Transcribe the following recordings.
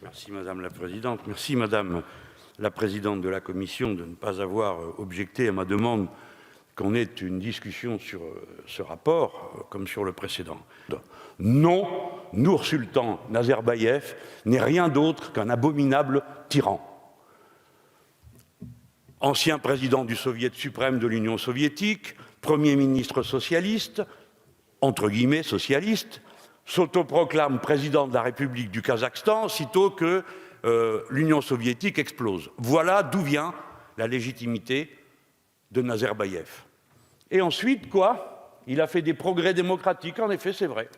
Merci Madame la Présidente. Merci Madame la Présidente de la Commission de ne pas avoir objecté à ma demande qu'on ait une discussion sur ce rapport comme sur le précédent. Non, Nour-Sultan Nazarbayev n'est rien d'autre qu'un abominable tyran. Ancien président du Soviet suprême de l'Union soviétique, Premier ministre socialiste, entre guillemets socialiste, s'autoproclame président de la République du Kazakhstan sitôt que l'Union soviétique explose. Voilà d'où vient la légitimité de Nazarbayev. Et ensuite, quoi? Il a fait des progrès démocratiques, en effet, c'est vrai.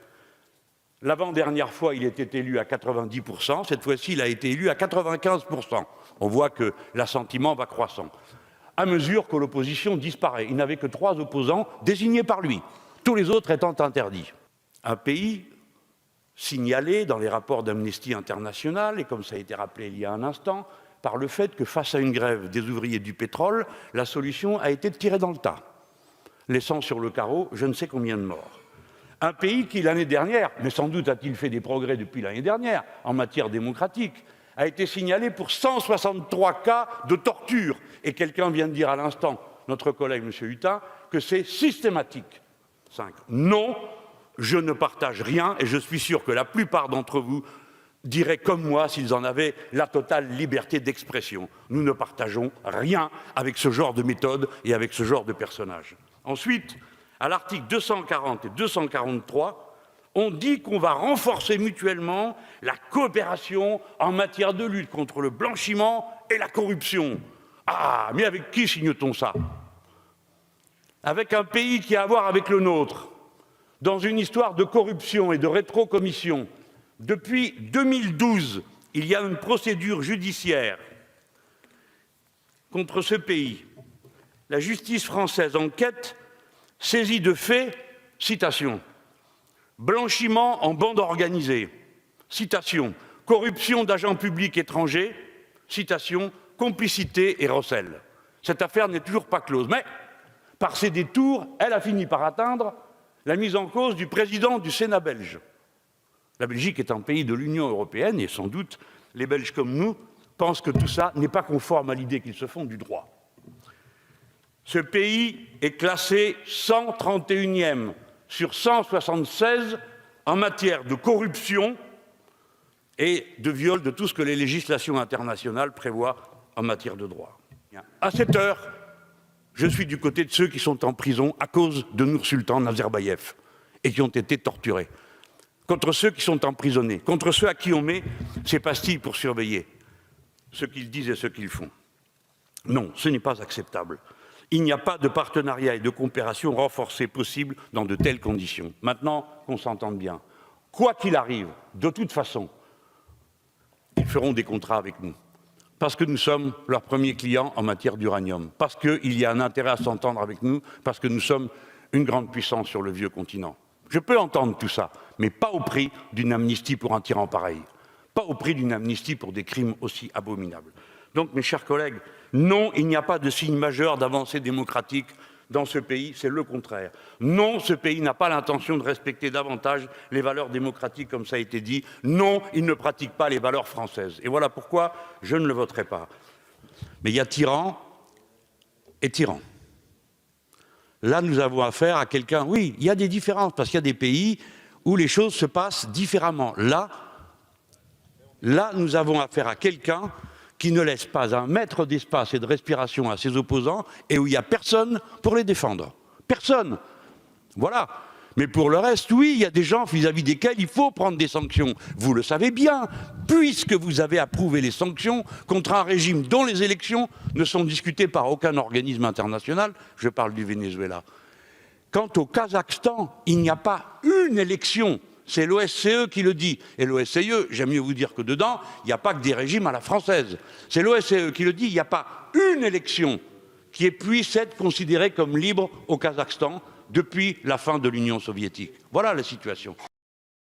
L'avant-dernière fois, il était élu à 90%, cette fois-ci, il a été élu à 95%. On voit que l'assentiment va croissant. À mesure que l'opposition disparaît, il n'avait que 3 opposants désignés par lui, tous les autres étant interdits. Un pays signalé dans les rapports d'Amnesty International, et comme ça a été rappelé il y a un instant, par le fait que face à une grève des ouvriers du pétrole, la solution a été de tirer dans le tas, laissant sur le carreau je ne sais combien de morts. Un pays qui, l'année dernière, mais sans doute a-t-il fait des progrès depuis l'année dernière en matière démocratique, a été signalé pour 163 cas de torture. Et quelqu'un vient de dire à l'instant, notre collègue M. Hutin, que c'est systématique. 5. Non, je ne partage rien et je suis sûr que la plupart d'entre vous diraient comme moi s'ils en avaient la totale liberté d'expression. Nous ne partageons rien avec ce genre de méthode et avec ce genre de personnage. Ensuite, à l'article 240 et 243, on dit qu'on va renforcer mutuellement la coopération en matière de lutte contre le blanchiment et la corruption. Ah, mais avec qui signe-t-on ça? Avec un pays qui a à voir avec le nôtre, dans une histoire de corruption et de rétrocommission. Depuis 2012, il y a une procédure judiciaire contre ce pays. La justice française enquête, saisie de faits, citation, blanchiment en bande organisée, citation, corruption d'agents publics étrangers, citation, complicité et recel. Cette affaire n'est toujours pas close, mais par ses détours, elle a fini par atteindre la mise en cause du président du Sénat belge. La Belgique est un pays de l'Union européenne et sans doute les Belges comme nous pensent que tout ça n'est pas conforme à l'idée qu'ils se font du droit. Ce pays est classé 131e sur 176 en matière de corruption et de viol de tout ce que les législations internationales prévoient en matière de droit. À cette heure, je suis du côté de ceux qui sont en prison à cause de Nour-Sultan Nazarbayev et qui ont été torturés, contre ceux qui sont emprisonnés, contre ceux à qui on met ces pastilles pour surveiller ce qu'ils disent et ce qu'ils font. Non, ce n'est pas acceptable. Il n'y a pas de partenariat et de coopération renforcée possible dans de telles conditions. Maintenant qu'on s'entende bien, quoi qu'il arrive, de toute façon, ils feront des contrats avec nous. Parce que nous sommes leurs premiers clients en matière d'uranium, parce qu'il y a un intérêt à s'entendre avec nous, parce que nous sommes une grande puissance sur le vieux continent. Je peux entendre tout ça, mais pas au prix d'une amnistie pour un tyran pareil, pas au prix d'une amnistie pour des crimes aussi abominables. Donc, mes chers collègues, non, il n'y a pas de signe majeur d'avancée démocratique dans ce pays, c'est le contraire. Non, ce pays n'a pas l'intention de respecter davantage les valeurs démocratiques, comme ça a été dit. Non, il ne pratique pas les valeurs françaises. Et voilà pourquoi je ne le voterai pas. Mais il y a tyran et tyran. Là, nous avons affaire à quelqu'un... Oui, il y a des différences, parce qu'il y a des pays où les choses se passent différemment. Là, nous avons affaire à quelqu'un qui ne laisse pas un mètre d'espace et de respiration à ses opposants et où il n'y a personne pour les défendre. Personne. Voilà. Mais pour le reste, oui, il y a des gens vis-à-vis desquels il faut prendre des sanctions. Vous le savez bien, puisque vous avez approuvé les sanctions contre un régime dont les élections ne sont discutées par aucun organisme international. Je parle du Venezuela. Quant au Kazakhstan, il n'y a pas une élection. C'est l'OSCE qui le dit. Et l'OSCE, j'aime mieux vous dire que dedans, il n'y a pas que des régimes à la française. C'est l'OSCE qui le dit, il n'y a pas une élection qui puisse être considérée comme libre au Kazakhstan depuis la fin de l'Union soviétique. Voilà la situation.